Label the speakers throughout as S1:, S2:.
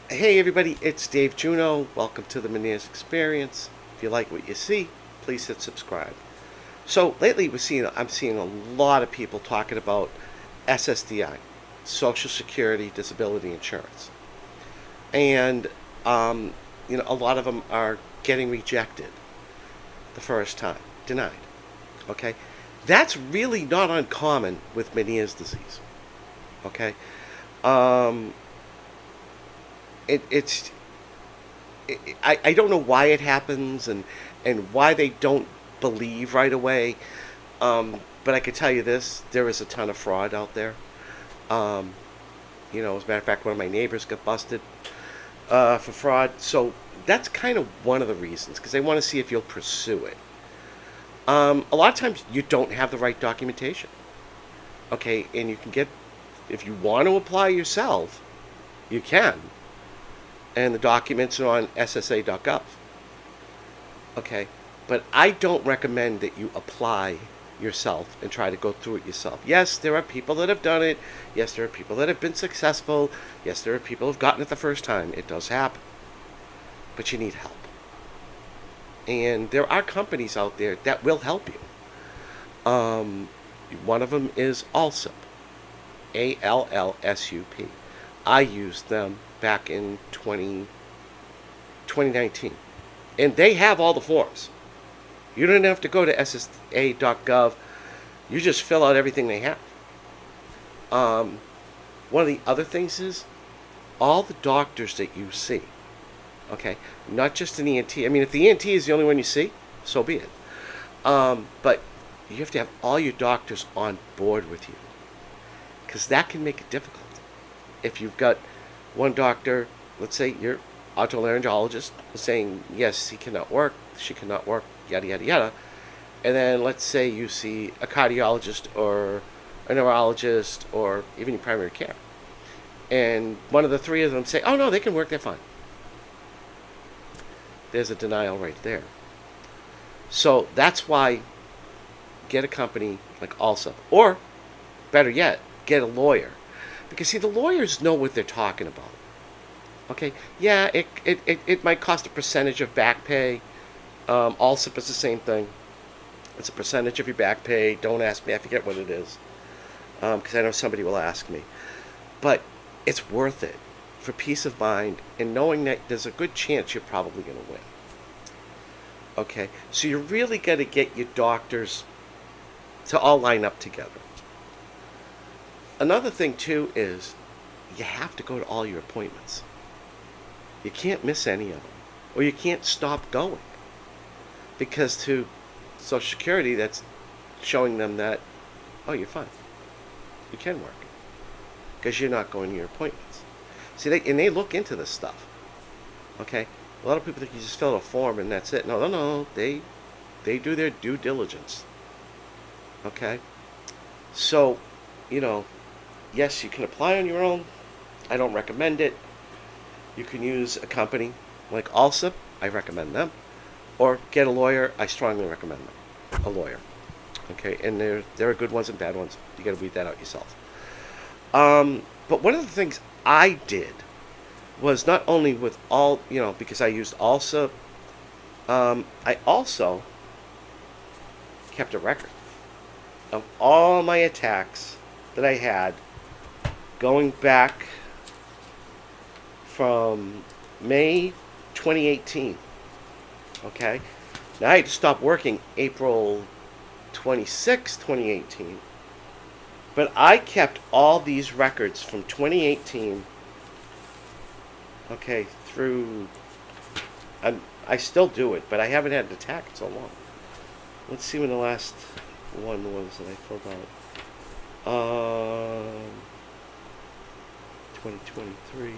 S1: Hey everybody, it's Dave Juno. Welcome to the Meniere's Experience. If you like what you see, please hit subscribe. So lately I'm seeing a lot of people talking about SSDI, Social Security Disability Insurance. And a lot of them are getting rejected the first time, denied. Okay? That's really not uncommon with Meniere's disease. Okay? Um, it's I don't know why it happens and why they don't believe right away. But I can tell you this: there is a ton of fraud out there. Um, as a matter of fact, one of my neighbors got busted for fraud. So that's kind of one of the reasons because they want to see if you'll pursue it. A lot of times you don't have the right documentation. Okay, and you can get if you want to apply yourself, you can, and the documents are on SSA.gov. Okay, but I don't recommend that you apply yourself and try to go through it yourself. Yes, there are people that have done it. Yes, there are people that have been successful. Yes, there are people who have gotten it the first time. It does happen, but you need help. And there are companies out there that will help you. One of them is Allsup, ALLSUP. I used them back in 2019. And they have all the forms. You don't have to go to SSA.gov. You just fill out everything they have. One of the other things is all the doctors that you see, okay, not just an ENT. I mean, if the ENT is the only one you see, so be it. But you have to have all your doctors on board with you because that can make it difficult. If you've got one doctor, let's say your otolaryngologist, saying yes, he cannot work, she cannot work, yada yada yada, and then let's say you see a cardiologist or a neurologist or even your primary care, and one of the three of them say, "Oh no, they can work, they're fine." There's a denial right there. So that's why get a company like Allsup, or better yet, get a lawyer, because see the lawyers know what they're talking about. Okay, yeah, it might cost a percentage of back pay. Allsup is the same thing. It's a percentage of your back pay. Don't ask me, I forget what it is, because I know somebody will ask me. But it's worth it for peace of mind and knowing that there's a good chance you're probably going to win. Okay, so you really got to get your doctors to all line up together. Another thing, too, is you have to go to all your appointments. You can't miss any of them, or you can't stop going, because to Social Security, that's showing them that, oh, you're fine, you can work, because you're not going to your appointments. See, they look into this stuff. Okay, a lot of people think you just fill out a form and that's it. No, no, no, they do their due diligence. Okay, so yes, you can apply on your own. I don't recommend it. You can use a company like Allsup. I recommend them. Or get a lawyer. I strongly recommend them. A lawyer. Okay, and there are good ones and bad ones. You got to weed that out yourself. But one of the things I did was not only with because I used Allsup, I also kept a record of all my attacks that I had going back from May 2018. Okay? Now I had to stop working April 26, 2018. But I kept all these records from 2018, okay, through. I still do it, but I haven't had an attack in so long. Let's see when the last one was that I filled out. 2023.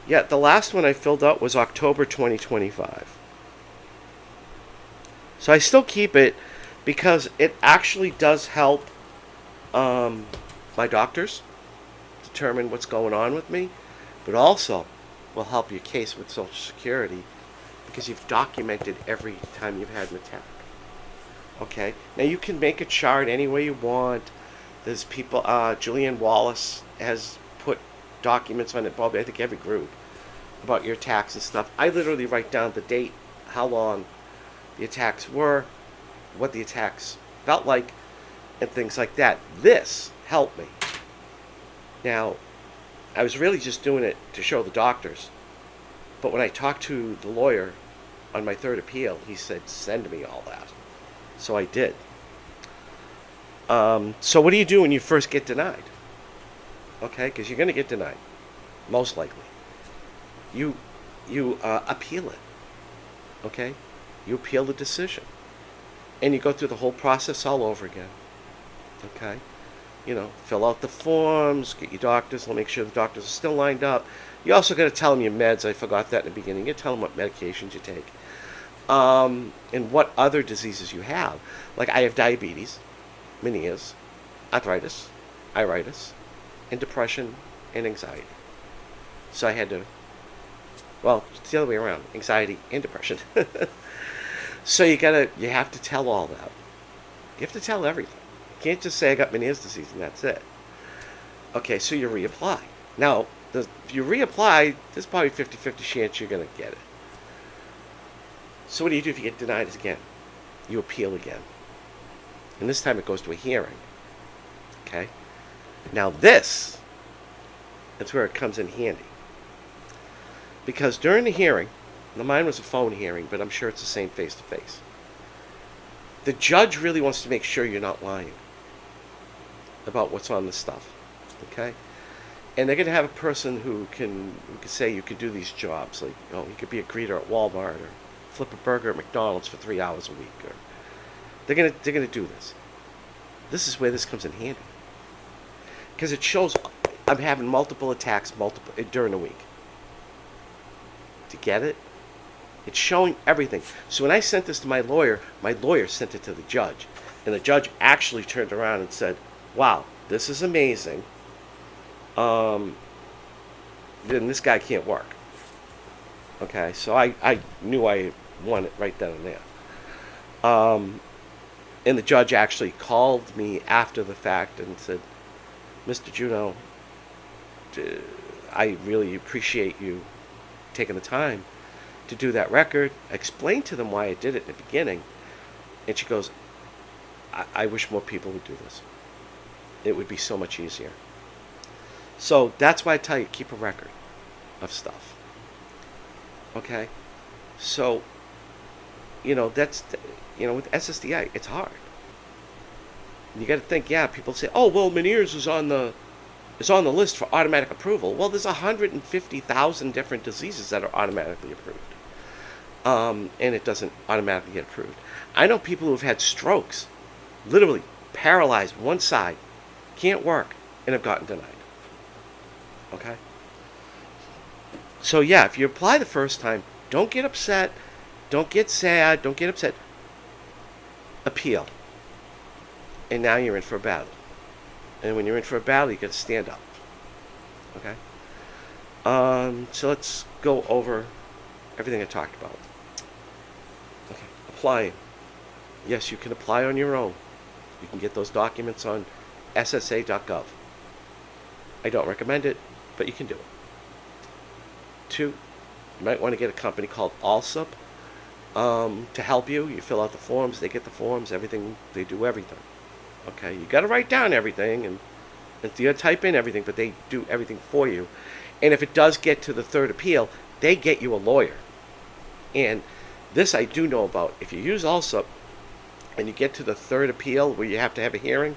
S1: Yeah, the last one I filled out was October 2025. So I still keep it because it actually does help my doctors determine what's going on with me, but also will help your case with Social Security because you've documented every time you've had an attack. Okay, now you can make a chart any way you want. There's people, Julianne Wallace has put documents on it, probably I think every group. about your attacks and stuff, I literally write down the date, how long the attacks were, what the attacks felt like, and things like that. This helped me. Now, I was really just doing it to show the doctors, but when I talked to the lawyer on my third appeal, he said, send me all that. So I did. So what do you do when you first get denied? Okay, because you're going to get denied, most likely. You appeal it. Okay, you appeal the decision, and you go through the whole process all over again. Okay, fill out the forms, get your doctors, make sure the doctors are still lined up. You also got to tell them your meds. I forgot that in the beginning. You tell them what medications you take, and what other diseases you have. Like I have diabetes, Meniere's, arthritis, iritis, and depression and anxiety. So I had to, it's the other way around, anxiety and depression. So you have to tell all that. You have to tell everything. You can't just say I got Meniere's disease and that's it. Okay, so you reapply. Now, if you reapply, there's probably 50-50 chance you're going to get it. So what do you do if you get denied again? You appeal again. And this time it goes to a hearing. Okay? Now that's where it comes in handy. Because during the hearing, now mine was a phone hearing, but I'm sure it's the same face-to-face. The judge really wants to make sure you're not lying about what's on the stuff. Okay? And they're going to have a person who can say you can do these jobs. Like, you could be a greeter at Walmart or flip a burger at McDonald's for 3 hours a week. Or they're going to do this. This is where this comes in handy. Because it shows I'm having multiple attacks during the week. To get it? It's showing everything. So when I sent this to my lawyer sent it to the judge. And the judge actually turned around and said, wow, this is amazing. Then this guy can't work. Okay, so I knew I won it right then and there. And the judge actually called me after the fact and said, Mr. Juno, I really appreciate you taking the time to do that record. I explained to them why I did it in the beginning. And she goes, I wish more people would do this. It would be so much easier. So that's why I tell you, keep a record of stuff. Okay? So, that's, with SSDI, it's hard. You got to think, people say, oh, well, Meniere's is on the list for automatic approval. Well, there's 150,000 different diseases that are automatically approved. And it doesn't automatically get approved. I know people who've had strokes, literally paralyzed one side, can't work, and have gotten denied. Okay? So if you apply the first time, don't get upset, don't get sad, don't get upset. Appeal. And now you're in for a battle. And when you're in for a battle, you got to stand up. Okay? So let's go over everything I talked about. Okay, applying. Yes, you can apply on your own. You can get those documents on ssa.gov. I don't recommend it, but you can do it. 2, you might want to get a company called Allsup to help you. You fill out the forms, they get the forms, everything, they do everything. Okay, you got to write down everything and you got to type in everything, but they do everything for you. And if it does get to the third appeal, they get you a lawyer. And this I do know about. If you use Allsup and you get to the third appeal where you have to have a hearing,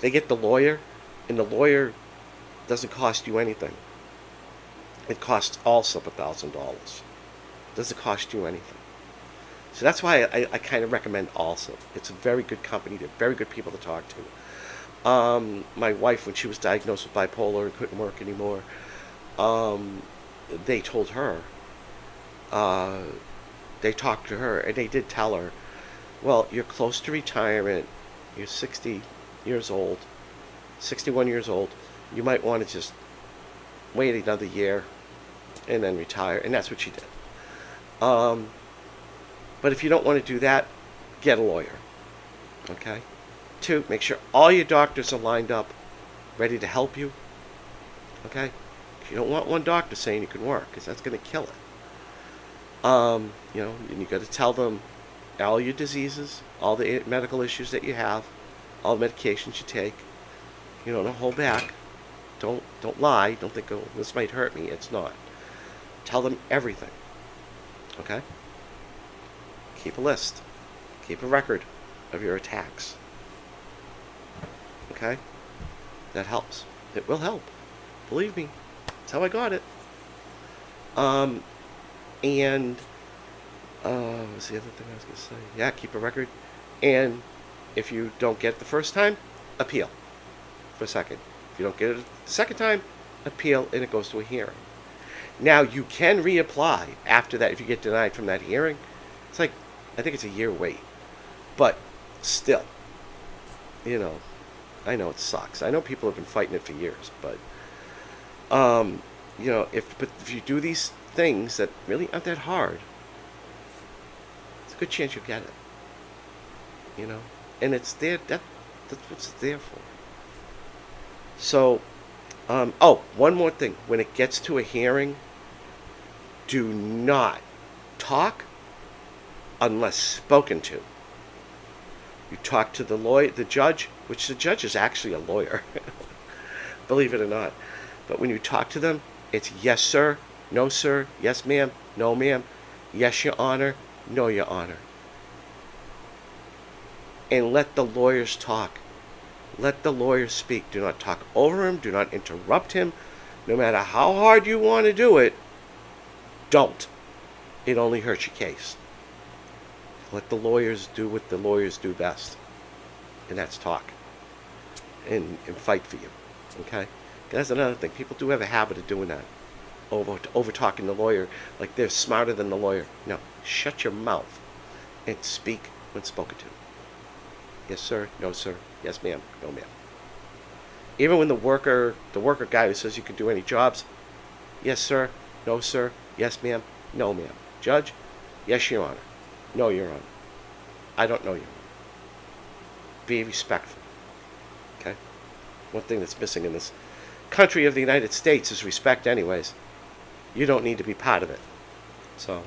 S1: they get the lawyer, and the lawyer doesn't cost you anything. It costs Allsup $1,000. Doesn't cost you anything. So that's why I kind of recommend Allsup. It's a very good company. They're very good people to talk to. My wife, when she was diagnosed with bipolar and couldn't work anymore, they told her, they talked to her, and they did tell her, well, you're close to retirement, you're 60 years old, 61 years old, you might want to just wait another year and then retire. And that's what she did. But if you don't want to do that, get a lawyer. Okay? 2, make sure all your doctors are lined up, ready to help you. Okay? You don't want one doctor saying you can work, because that's going to kill it. And you got to tell them all your diseases, all the medical issues that you have, all the medications you take. Don't hold back. Don't lie. Don't think, oh, this might hurt me. It's not. Tell them everything. Okay? Keep a list. Keep a record of your attacks. Okay? That helps. It will help. Believe me. That's how I got it. And what's the other thing I was going to say? Yeah, keep a record. And if you don't get it the first time, appeal for a second. If you don't get it the second time, appeal, and it goes to a hearing. Now, you can reapply after that if you get denied from that hearing. It's like, I think it's a year wait. But still, I know it sucks. I know people have been fighting it for years, but, if you do these things that really aren't that hard, it's a good chance you'll get it. And it's there. That's what it's there for. So, one more thing. When it gets to a hearing, do not talk unless spoken to. You talk to the judge, which the judge is actually a lawyer, believe it or not. But when you talk to them, it's yes, sir, no, sir, yes, ma'am, no, ma'am, yes, your honor, no, your honor. And let the lawyers talk. Let the lawyers speak. Do not talk over him. Do not interrupt him. No matter how hard you want to do it, don't. It only hurts your case. Let the lawyers do what the lawyers do best. And that's talk. And fight for you. Okay? That's another thing. People do have a habit of doing that. Over talking the lawyer like they're smarter than the lawyer. No. Shut your mouth and speak when spoken to. Yes, sir. No, sir. Yes, ma'am. No, ma'am. Even when the worker guy who says you can do any jobs, yes, sir. No, sir. Yes, ma'am. No, ma'am. Judge, yes, your honor. No, your honor. I don't know you. Be respectful. Okay? One thing that's missing in this country of the United States is respect anyways. You don't need to be part of it. So,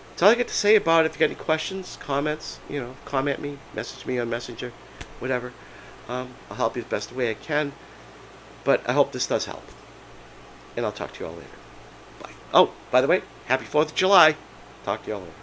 S1: that's all I get to say about it. If you got any questions, comments, comment me, message me on Messenger, whatever. I'll help you the best way I can. But I hope this does help. And I'll talk to you all later. Bye. Oh, by the way, happy 4th of July. Talk to you all later.